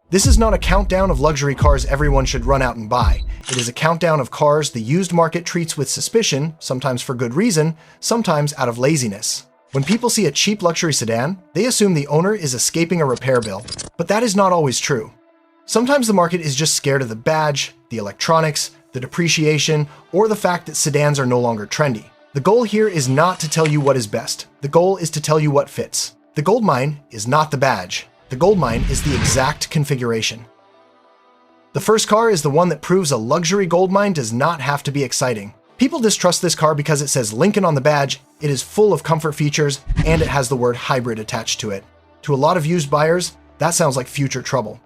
This is not a countdown of luxury cars everyone should run out and buy. It is a countdown of cars the used market treats with suspicion, sometimes for good reason, sometimes out of laziness. When people see a cheap luxury sedan, they assume the owner is escaping a repair bill, but that is not always true. Sometimes the market is just scared of the badge, the electronics, the depreciation, or the fact that sedans are no longer trendy. The goal here is not to tell you what is best. The goal is to tell you what fits. The goldmine is not the badge. The goldmine is the exact configuration. The first car is the one that proves a luxury goldmine does not have to be exciting. People distrust this car because it says Lincoln on the badge, it is full of comfort features, and it has the word hybrid attached to it. To a lot of used buyers, that sounds like future trouble.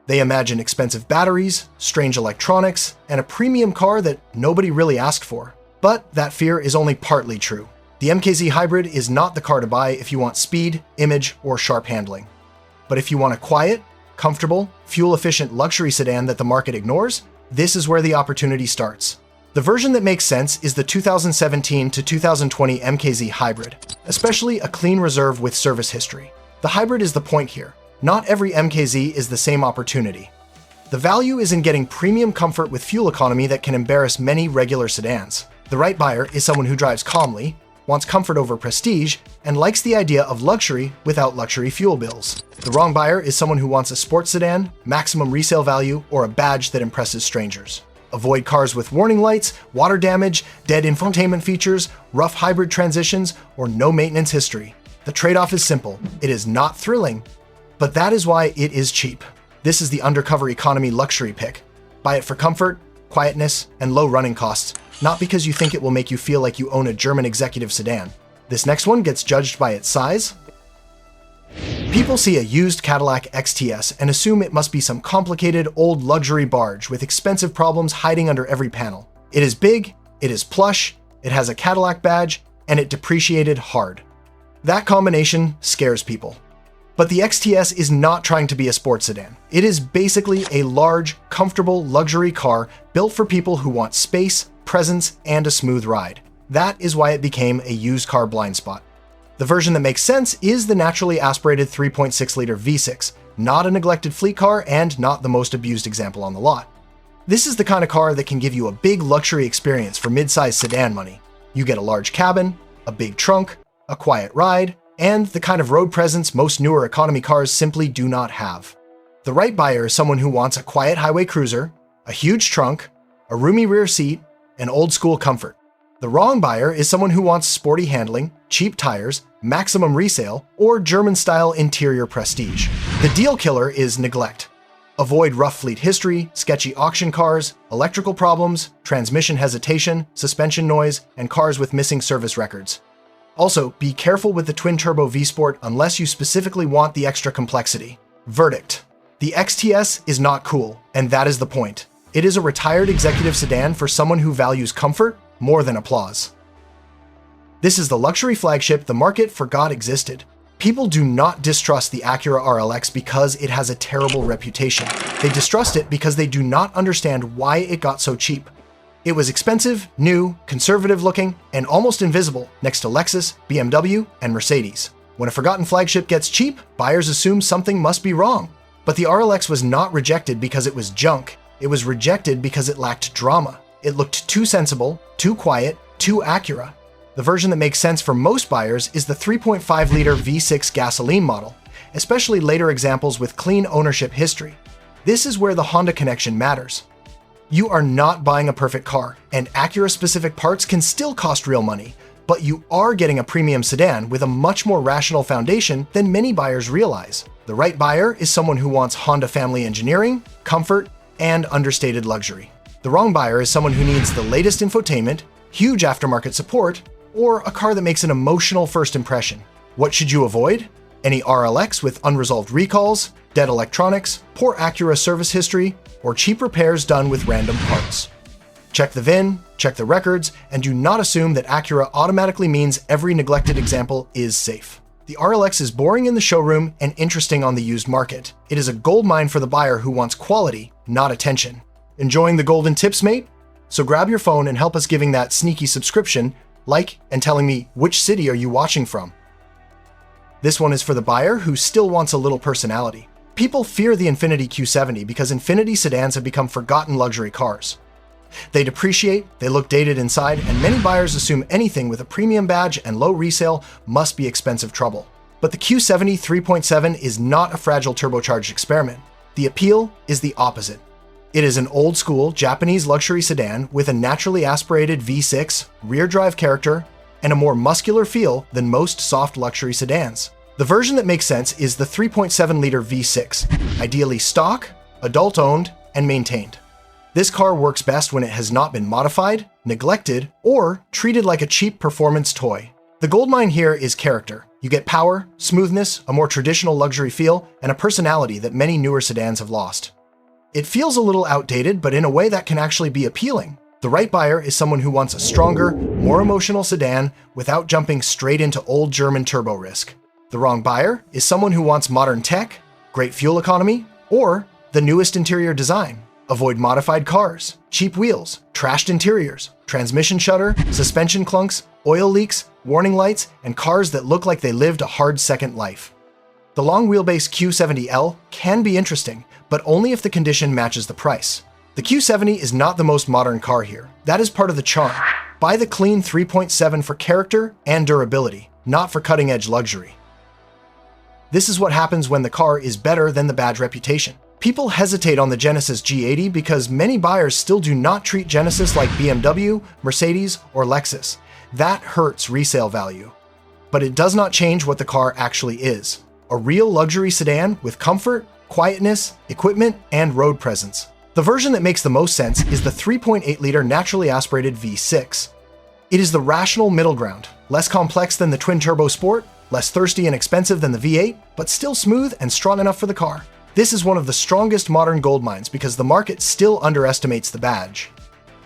They imagine expensive batteries, strange electronics, and a premium car that nobody really asked for. But that fear is only partly true. The MKZ Hybrid is not the car to buy if you want speed, image, or sharp handling. But if you want a quiet, comfortable, fuel-efficient luxury sedan that the market ignores, this is where the opportunity starts. The version that makes sense is the 2017 to 2020 MKZ Hybrid, especially a clean reserve with service history. The hybrid is the point here. Not every MKZ is the same opportunity. The value is in getting premium comfort with fuel economy that can embarrass many regular sedans. The right buyer is someone who drives calmly, wants comfort over prestige, and likes the idea of luxury without luxury fuel bills. The wrong buyer is someone who wants a sports sedan, maximum resale value, or a badge that impresses strangers. Avoid cars with warning lights, water damage, dead infotainment features, rough hybrid transitions, or no maintenance history. The trade-off is simple. It is not thrilling, but that is why it is cheap. This is the undercover economy luxury pick. Buy it for comfort, quietness, and low running costs, not because you think it will make you feel like you own a German executive sedan. This next one gets judged by its size. People see a used Cadillac XTS and assume it must be some complicated old luxury barge with expensive problems hiding under every panel. It is big, it is plush, it has a Cadillac badge, and it depreciated hard. That combination scares people. But the XTS is not trying to be a sports sedan. It is basically a large, comfortable luxury car built for people who want space, presence, and a smooth ride. That is why it became a used car blind spot. The version that makes sense is the naturally aspirated 3.6-liter V6, not a neglected fleet car and not the most abused example on the lot. This is the kind of car that can give you a big luxury experience for mid-sized sedan money. You get a large cabin, a big trunk, a quiet ride, and the kind of road presence most newer economy cars simply do not have. The right buyer is someone who wants a quiet highway cruiser, a huge trunk, a roomy rear seat, and old-school comfort. The wrong buyer is someone who wants sporty handling, cheap tires, maximum resale, or German-style interior prestige. The deal killer is neglect. Avoid rough fleet history, sketchy auction cars, electrical problems, transmission hesitation, suspension noise, and cars with missing service records. Also, be careful with the twin-turbo V-Sport unless you specifically want the extra complexity. Verdict: the XTS is not cool, and that is the point. It is a retired executive sedan for someone who values comfort more than applause. This is the luxury flagship the market forgot existed. People do not distrust the Acura RLX because it has a terrible reputation. They distrust it because they do not understand why it got so cheap. It was expensive, new, conservative-looking, and almost invisible next to Lexus, BMW, and Mercedes. When a forgotten flagship gets cheap, buyers assume something must be wrong. But the RLX was not rejected because it was junk. It was rejected because it lacked drama. It looked too sensible, too quiet, too Acura. The version that makes sense for most buyers is the 3.5-liter V6 gasoline model, especially later examples with clean ownership history. This is where the Honda connection matters. You are not buying a perfect car, and Acura-specific parts can still cost real money, but you are getting a premium sedan with a much more rational foundation than many buyers realize. The right buyer is someone who wants Honda family engineering, comfort, and understated luxury. The wrong buyer is someone who needs the latest infotainment, huge aftermarket support, or a car that makes an emotional first impression. What should you avoid? Any RLX with unresolved recalls, dead electronics, poor Acura service history, or cheap repairs done with random parts. Check the VIN, check the records, and do not assume that Acura automatically means every neglected example is safe. The RLX is boring in the showroom and interesting on the used market. It is a goldmine for the buyer who wants quality, not attention. Enjoying the golden tips, mate? So grab your phone and help us giving that sneaky subscription, like, and telling me which city are you watching from. This one is for the buyer who still wants a little personality. People fear the Infiniti Q-Seventy because Infiniti sedans have become forgotten luxury cars. They depreciate, they look dated inside, and many buyers assume anything with a premium badge and low resale must be expensive trouble. But the Q-Seventy 3.7 is not a fragile turbocharged experiment. The appeal is the opposite. It is an old-school Japanese luxury sedan with a naturally aspirated V6, rear-drive character, and a more muscular feel than most soft luxury sedans. The version that makes sense is the 3.7-liter V6, ideally stock, adult-owned, and maintained. This car works best when it has not been modified, neglected, or treated like a cheap performance toy. The goldmine here is character. You get power, smoothness, a more traditional luxury feel, and a personality that many newer sedans have lost. It feels a little outdated, but in a way that can actually be appealing. The right buyer is someone who wants a stronger, more emotional sedan without jumping straight into old German turbo risk. The wrong buyer is someone who wants modern tech, great fuel economy, or the newest interior design. Avoid modified cars, cheap wheels, trashed interiors, transmission shudder, suspension clunks, oil leaks, warning lights, and cars that look like they lived a hard second life. The long wheelbase Q70L can be interesting, but only if the condition matches the price. The Q70 is not the most modern car here. That is part of the charm. Buy the clean 3.7 for character and durability, not for cutting-edge luxury. This is what happens when the car is better than the badge reputation. People hesitate on the Genesis G80 because many buyers still do not treat Genesis like BMW, Mercedes, or Lexus. That hurts resale value. But it does not change what the car actually is. A real luxury sedan with comfort, quietness, equipment, and road presence. The version that makes the most sense is the 3.8-liter naturally aspirated V6. It is the rational middle ground, less complex than the twin-turbo Sport, less thirsty and expensive than the V8, but still smooth and strong enough for the car. This is one of the strongest modern gold mines because the market still underestimates the badge.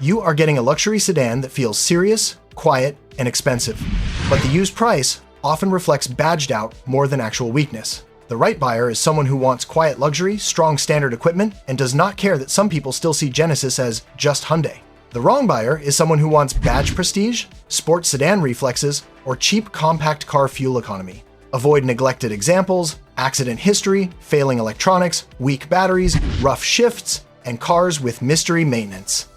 You are getting a luxury sedan that feels serious, quiet, and expensive, but the used price often reflects badged out more than actual weakness. The right buyer is someone who wants quiet luxury, strong standard equipment, and does not care that some people still see Genesis as just Hyundai. The wrong buyer is someone who wants badge prestige, sports sedan reflexes, or cheap compact car fuel economy. Avoid neglected examples, accident history, failing electronics, weak batteries, rough shifts, and cars with mystery maintenance.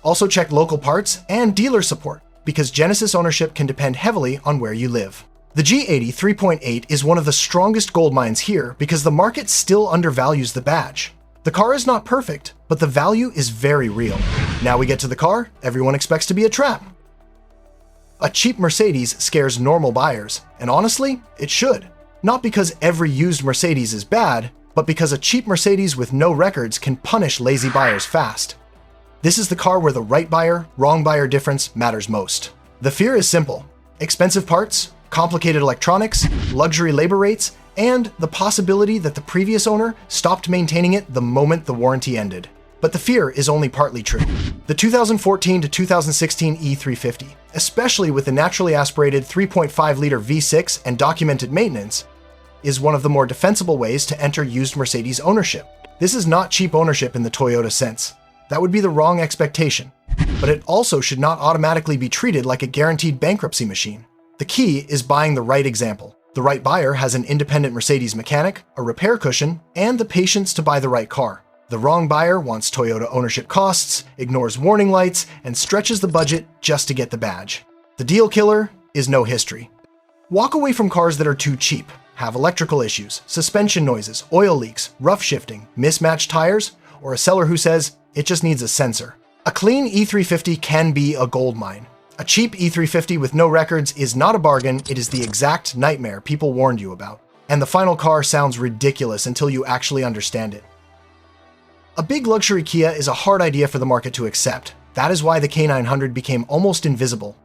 Also check local parts and dealer support, because Genesis ownership can depend heavily on where you live. The G80 3.8 is one of the strongest gold mines here because the market still undervalues the badge. The car is not perfect, but the value is very real. Now we get to the car everyone expects to be a trap. A cheap Mercedes scares normal buyers, and honestly, it should. Not because every used Mercedes is bad, but because a cheap Mercedes with no records can punish lazy buyers fast. This is the car where the right buyer, wrong buyer difference matters most. The fear is simple: expensive parts, complicated electronics, luxury labor rates, and the possibility that the previous owner stopped maintaining it the moment the warranty ended. But the fear is only partly true. The 2014 to 2016 E-Three-Fifty, especially with the naturally aspirated 3.5-liter V6 and documented maintenance, is one of the more defensible ways to enter used Mercedes ownership. This is not cheap ownership in the Toyota sense. That would be the wrong expectation. But it also should not automatically be treated like a guaranteed bankruptcy machine. The key is buying the right example. The right buyer has an independent Mercedes mechanic, a repair cushion, and the patience to buy the right car. The wrong buyer wants Toyota ownership costs, ignores warning lights, and stretches the budget just to get the badge. The deal killer is no history. Walk away from cars that are too cheap, have electrical issues, suspension noises, oil leaks, rough shifting, mismatched tires, or a seller who says it just needs a sensor. A clean E-Three-Fifty can be a gold mine. A cheap E-Three-Fifty with no records is not a bargain, it is the exact nightmare people warned you about. And the final car sounds ridiculous until you actually understand it. A big luxury Kia is a hard idea for the market to accept. That is why the K900 became almost invisible.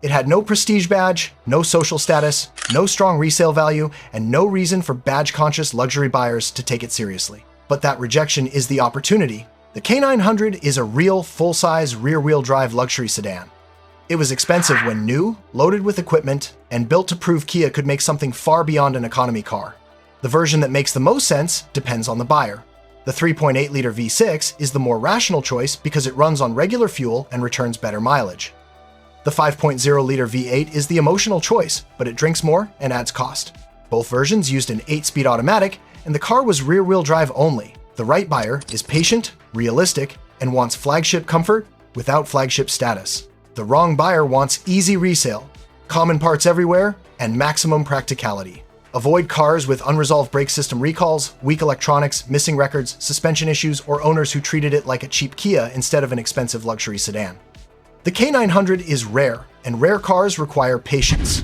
It had no prestige badge, no social status, no strong resale value, and no reason for badge-conscious luxury buyers to take it seriously. But that rejection is the opportunity. The K900 is a real, full-size, rear-wheel drive luxury sedan. It was expensive when new, loaded with equipment, and built to prove Kia could make something far beyond an economy car. The version that makes the most sense depends on the buyer. The 3.8-liter V6 is the more rational choice because it runs on regular fuel and returns better mileage. The 5.0-liter V8 is the emotional choice, but it drinks more and adds cost. Both versions used an 8-speed automatic, and the car was rear-wheel drive only. The right buyer is patient, realistic, and wants flagship comfort without flagship status. The wrong buyer wants easy resale, common parts everywhere, and maximum practicality. Avoid cars with unresolved brake system recalls, weak electronics, missing records, suspension issues, or owners who treated it like a cheap Kia instead of an expensive luxury sedan. The K900 is rare, and rare cars require patience.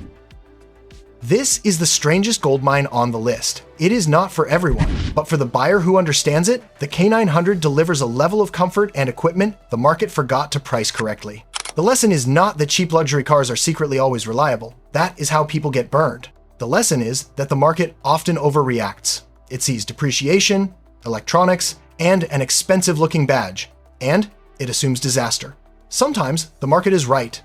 This is the strangest goldmine on the list. It is not for everyone, but for the buyer who understands it, the K900 delivers a level of comfort and equipment the market forgot to price correctly. The lesson is not that cheap luxury cars are secretly always reliable. That is how people get burned. The lesson is that the market often overreacts. It sees depreciation, electronics, and an expensive-looking badge, and it assumes disaster. Sometimes the market is right,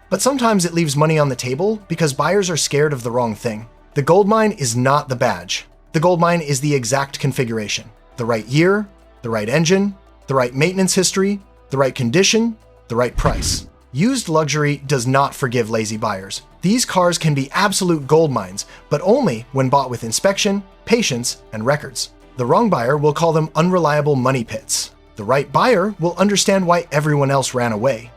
but sometimes it leaves money on the table because buyers are scared of the wrong thing. The goldmine is not the badge. The goldmine is the exact configuration. The right year, the right engine, the right maintenance history, the right condition, the right price. Used luxury does not forgive lazy buyers. These cars can be absolute gold mines, but only when bought with inspection, patience, and records. The wrong buyer will call them unreliable money pits. The right buyer will understand why everyone else ran away.